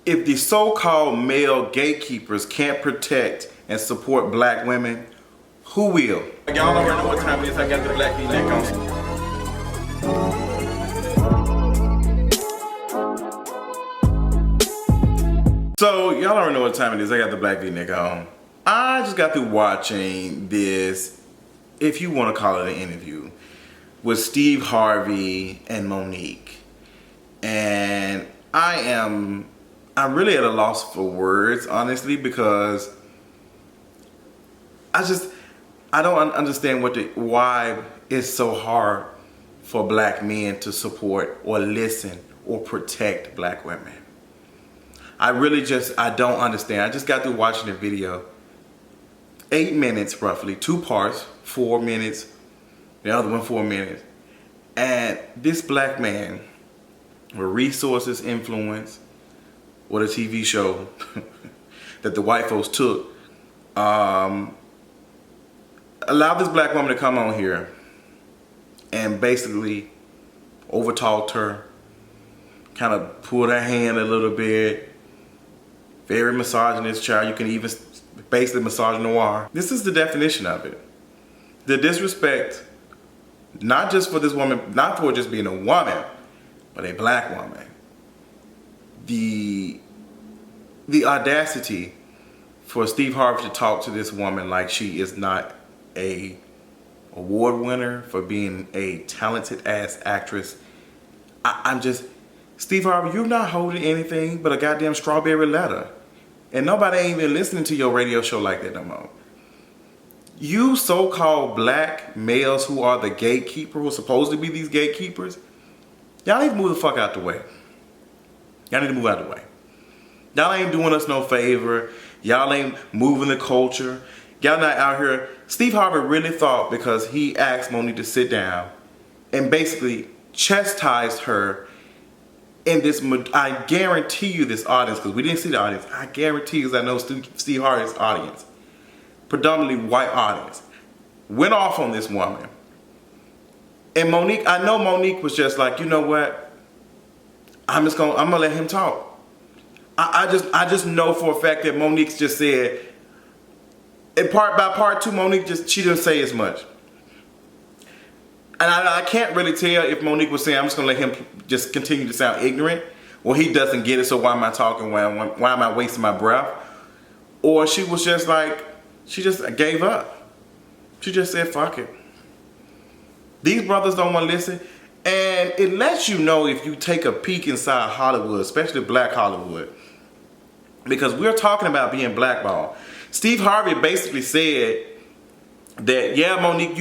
If the so-called male gatekeepers can't protect and support black women, who will? Y'all already know what time it is. I got the black V-neck on. So y'all already know what time it is. I got the black V-neck on. I just got through watching this, if you want to call it an interview, with Steve Harvey and Monique. And I'm really at a loss for words, honestly, because I don't understand why it's so hard for black men to support or listen or protect black women. I don't understand. I just got through watching the video. 8 minutes roughly, 2 parts, 4 minutes, the other one 4 minutes. And this black man with resources, influence, what a TV show that the white folks took, allowed this black woman to come on here and basically overtalked her, kind of pulled her hand a little bit, very misogynist child. You can even basically misogynoir. This is the definition of it. The disrespect, not just for this woman, not for just being a woman, but a black woman. The audacity for Steve Harvey to talk to this woman like she is not a award winner for being a talented ass actress. Steve Harvey, you're not holding anything but a goddamn strawberry letter. And nobody ain't even listening to your radio show like that no more. You so-called black males who are the gatekeeper, who are supposed to be these gatekeepers, y'all need to move the fuck out the way. Y'all need to move out the way. Y'all ain't doing us no favor. Y'all ain't moving the culture. Y'all not out here. Steve Harvey really thought, because he asked Monique to sit down and basically chastised her in this, I guarantee you this audience, because we didn't see the audience, I guarantee you, because I know Steve Harvey's audience, predominantly white audience, went off on this woman. And Monique, I know Monique was just like, you know what? I'm gonna let him talk. I just know for a fact that Monique just said, by part two, Monique she didn't say as much. And I can't really tell if Monique was saying, I'm just gonna let him just continue to sound ignorant, or he doesn't get it, so why am I talking? Why am I wasting my breath? Or she was just like, she just gave up. She just said, fuck it. These brothers don't want to listen. And it lets you know, if you take a peek inside Hollywood, especially black Hollywood, because we're talking about being blackballed. Steve Harvey basically said that, yeah, Monique,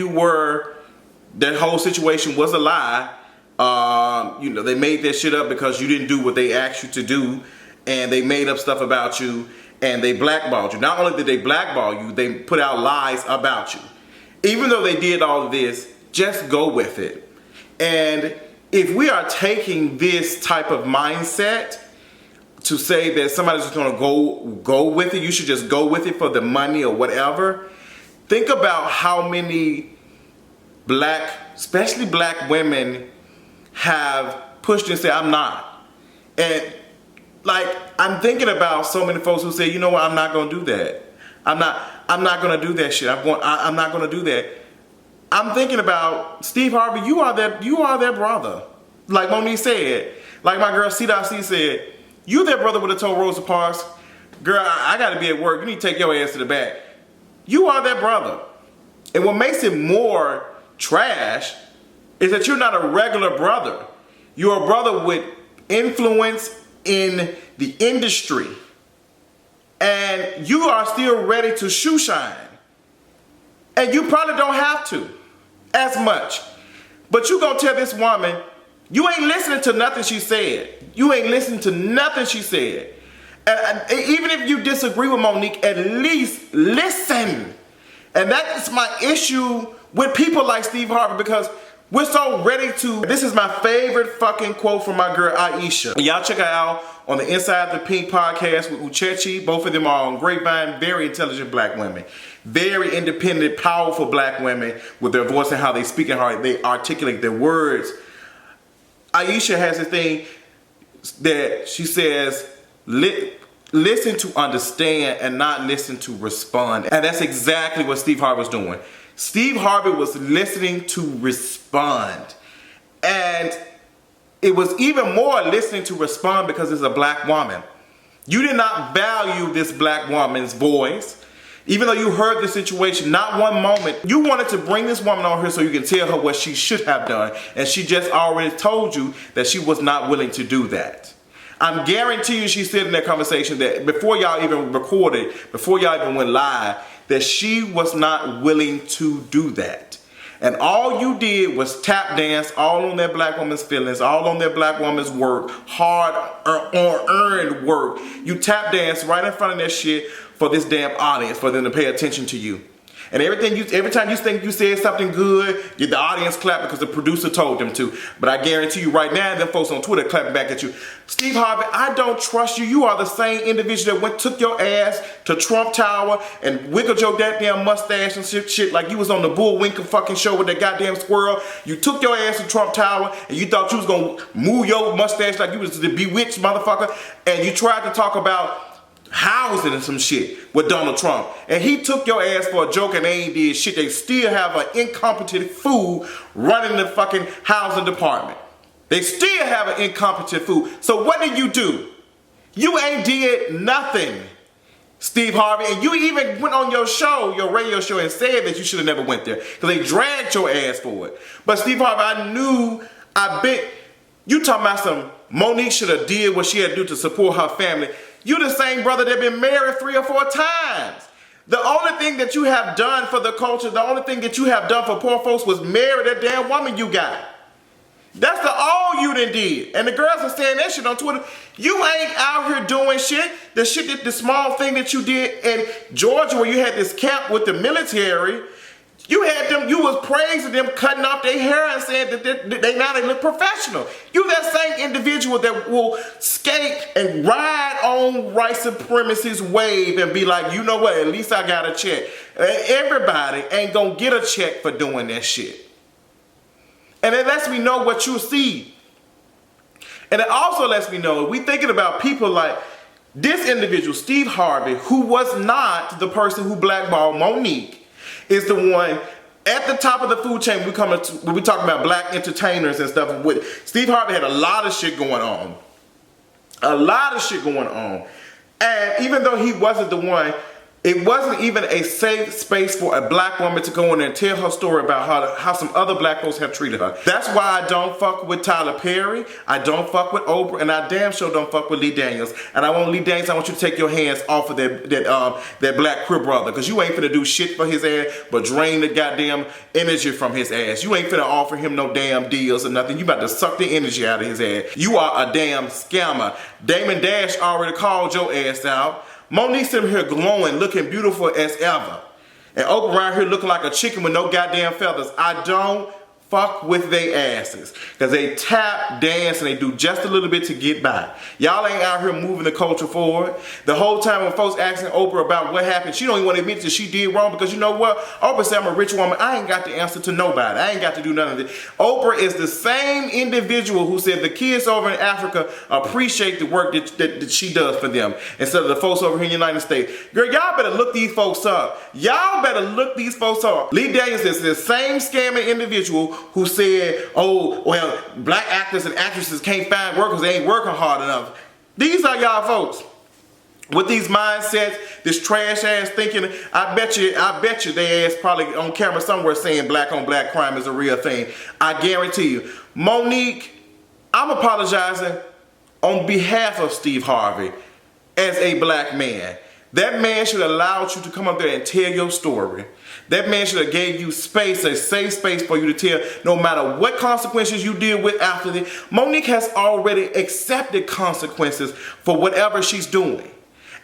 that whole situation was a lie. They made that shit up because you didn't do what they asked you to do, and they made up stuff about you, and they blackballed you. Not only did they blackball you, they put out lies about you. Even though they did all of this, just go with it. And if we are taking this type of mindset to say that somebody's just gonna go with it, you should just go with it for the money or whatever. Think about how many especially black women have pushed and said, I'm not. And like, I'm thinking about so many folks who say, you know what, I'm not gonna do that. I'm not gonna do that shit. I'm not gonna do that. I'm thinking about Steve Harvey, you are their brother. Like Monique said, like my girl C.C said, you their brother would have told Rosa Parks, girl, I gotta be at work, you need to take your ass to the back. You are their brother. And what makes it more trash is that you're not a regular brother. You're a brother with influence in the industry. And you are still ready to shoe shine. And you probably don't have to as much. But you gonna tell this woman, you ain't listening to nothing she said. You ain't listening to nothing she said. And even if you disagree with Monique, at least listen. And that is my issue with people like Steve Harvey, because we're so ready to. This is my favorite fucking quote from my girl Aisha. Y'all check her out on the Inside the Pink podcast with Uchechi. Both of them are on Grapevine. Very intelligent black women. Very independent, powerful black women with their voice and how they speak and how they articulate their words. Aisha has a thing that she says, Listen to understand and not listen to respond. And that's exactly what Steve Harvey was doing. Steve Harvey was listening to respond. And it was even more listening to respond because it's a black woman. You did not value this black woman's voice. Even though you heard the situation, not one moment, you wanted to bring this woman on here so you can tell her what she should have done. And she just already told you that she was not willing to do that. I'm guaranteeing you she said in that conversation that before y'all even recorded, before y'all even went live, that she was not willing to do that. And all you did was tap dance all on that black woman's feelings, all on that black woman's work, hard or earned work. You tap dance right in front of that shit for this damn audience, for them to pay attention to you. And every time you think you said something good, the audience clap because the producer told them to. But I guarantee you right now, them folks on Twitter clapping back at you. Steve Harvey, I don't trust you. You are the same individual that took your ass to Trump Tower and wiggled your goddamn mustache and shit like you was on the Bullwinkle fucking show with that goddamn squirrel. You took your ass to Trump Tower and you thought you was gonna move your mustache like you was the bewitched motherfucker. And you tried to talk about housing and some shit with Donald Trump. And he took your ass for a joke and they ain't did shit. They still have an incompetent fool running the fucking housing department. They still have an incompetent fool. So what did you do? You ain't did nothing, Steve Harvey. And you even went on your show, your radio show, and said that you should have never went there because they dragged your ass for it. But Steve Harvey, I bet, you talking about some Monique should have did what she had to do to support her family. You the same brother that been married 3 or 4 times. The only thing that you have done for the culture, the only thing that you have done for poor folks was marry that damn woman you got. That's all you done did. And the girls are saying that shit on Twitter. You ain't out here doing shit. The small thing that you did in Georgia where you had this camp with the military, you was praising them, cutting off their hair and saying that they look professional. You that same individual that will skate and ride on white supremacist wave and be like, you know what, at least I got a check. Everybody ain't gonna get a check for doing that shit. And it lets me know what you see. And it also lets me know, we thinking about people like this individual, Steve Harvey, who was not the person who blackballed Monique, is the one at the top of the food chain. When we talk about black entertainers and stuff. Steve Harvey had a lot of shit going on. A lot of shit going on. And even though he wasn't the one, it wasn't even a safe space for a black woman to go in there and tell her story about how some other black folks have treated her. That's why I don't fuck with Tyler Perry. I don't fuck with Oprah. And I damn sure don't fuck with Lee Daniels. And I want Lee Daniels, I want you to take your hands off of that black queer brother. Because you ain't finna do shit for his ass but drain the goddamn energy from his ass. You ain't finna offer him no damn deals or nothing. You about to suck the energy out of his ass. You are a damn scammer. Damon Dash already called your ass out. Monique sitting here glowing, looking beautiful as ever. And Oprah around here looking like a chicken with no goddamn feathers. I don't fuck with they asses. Because they tap, dance, and they do just a little bit to get by. Y'all ain't out here moving the culture forward. The whole time when folks asking Oprah about what happened, she don't even want to admit that she did wrong because you know what? Oprah said, I'm a rich woman. I ain't got the answer to nobody. I ain't got to do none of this. Oprah is the same individual who said the kids over in Africa appreciate the work that she does for them instead of the folks over here in the United States. Girl, y'all better look these folks up. Y'all better look these folks up. Lee Daniels is the same scamming individual who said, oh, well, black actors and actresses can't find work because they ain't working hard enough. These are y'all folks. With these mindsets, this trash ass thinking, I bet you they ass probably on camera somewhere saying black on black crime is a real thing. I guarantee you. Monique, I'm apologizing on behalf of Steve Harvey as a black man. That man should have allowed you to come up there and tell your story. That man should have gave you space, a safe space for you to tell no matter what consequences you deal with after this. Monique has already accepted consequences for whatever she's doing.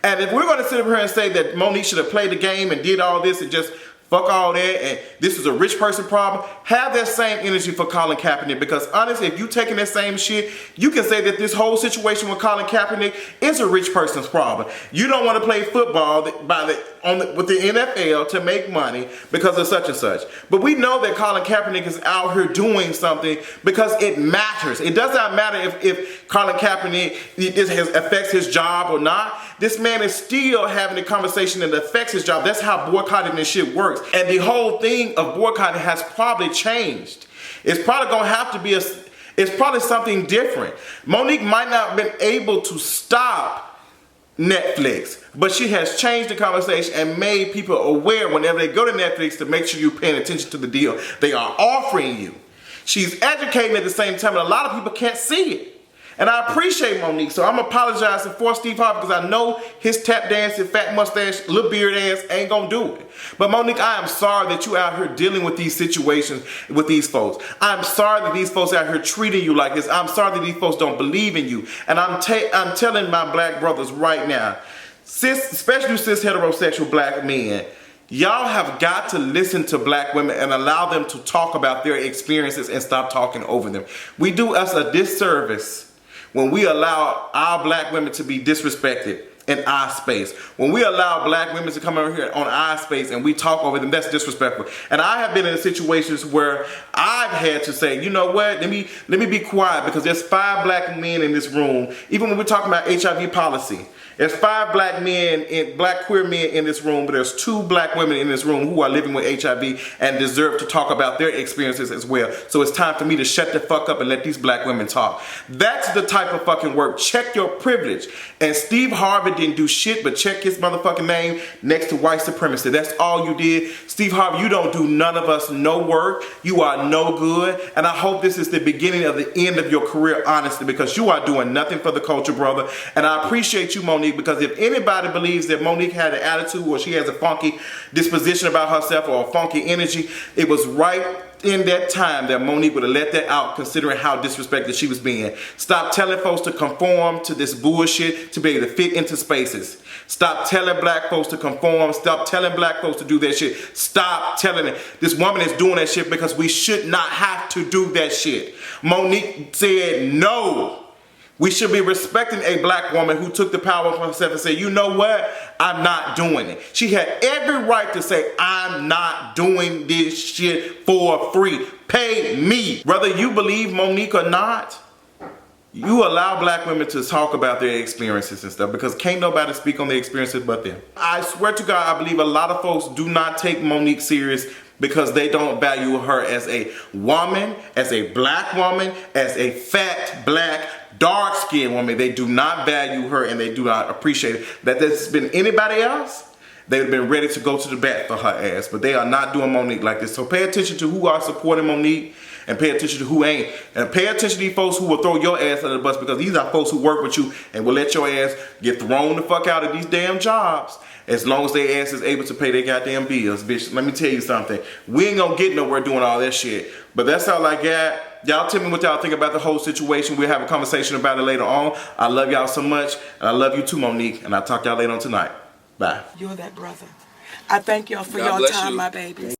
And if we're going to sit up here and say that Monique should have played the game and did all this and just Fuck all that, and this is a rich person problem. Have that same energy for Colin Kaepernick, because honestly, if you taking that same shit, you can say that this whole situation with Colin Kaepernick is a rich person's problem. You don't want to play football with the NFL to make money because of such and such. But we know that Colin Kaepernick is out here doing something because it matters. It does not matter if Colin Kaepernick affects his job or not. This man is still having a conversation that affects his job. That's how boycotting this shit works. And the whole thing of boycotting has probably changed. It's probably gonna have to be it's probably something different. Monique might not have been able to stop Netflix, but she has changed the conversation and made people aware whenever they go to Netflix to make sure you're paying attention to the deal they are offering you. She's educating at the same time, and a lot of people can't see it. And I appreciate Monique, so I'm apologizing for Steve Harvey because I know his tap dancing, fat mustache, little beard ass ain't gonna do it. But Monique, I am sorry that you out here dealing with these situations with these folks. I'm sorry that these folks out here treating you like this. I'm sorry that these folks don't believe in you. And I'm telling my black brothers right now, especially cis heterosexual black men, y'all have got to listen to black women and allow them to talk about their experiences and stop talking over them. We do us a disservice when we allow our black women to be disrespected in our space. When we allow black women to come over here on our space and we talk over them, that's disrespectful. And I have been in situations where I've had to say, you know what, let me be quiet, because there's 5 black men in this room. Even when we're talking about HIV policy, there's 5 black queer men in this room, but there's 2 black women in this room who are living with HIV and deserve to talk about their experiences as well. So it's time for me to shut the fuck up and let these black women talk. That's the type of fucking work. Check your privilege. And Steve Harvey didn't do shit but check his motherfucking name next to white supremacy. That's all you did. Steve Harvey, you don't do none of us no work. You are no good. And I hope this is the beginning of the end of your career, honestly, because you are doing nothing for the culture, brother. And I appreciate you, Monique, because if anybody believes that Monique had an attitude or she has a funky disposition about herself or a funky energy, it was right in that time that Monique would have let that out, considering how disrespected she was being. Stop telling folks to conform to this bullshit to be able to fit into spaces. Stop telling black folks to conform. Stop telling black folks to do that shit. Stop telling it. This woman is doing that shit because we should not have to do that shit. Monique said no. We should be respecting a black woman who took the power of herself and said, you know what? I'm not doing it. She had every right to say, I'm not doing this shit for free. Pay me. Whether you believe Monique or not, you allow black women to talk about their experiences and stuff, because can't nobody speak on their experiences but them. I swear to God, I believe a lot of folks do not take Monique serious because they don't value her as a woman, as a black woman, as a fat, black, dark-skinned woman. They do not value her and they do not appreciate it. That there's been anybody else, they would have been ready to go to the bat for her ass. But they are not doing Monique like this. So pay attention to who are supporting Monique and pay attention to who ain't. And pay attention to these folks who will throw your ass under the bus, because these are folks who work with you and will let your ass get thrown the fuck out of these damn jobs as long as their ass is able to pay their goddamn bills. Bitch, let me tell you something. We ain't gonna get nowhere doing all that shit. But that's all I got. Y'all tell me what y'all think about the whole situation. We'll have a conversation about it later on. I love y'all so much. And I love you too, Monique. And I'll talk to y'all later on tonight. Bye. You're that brother. I thank y'all for your time, my babies.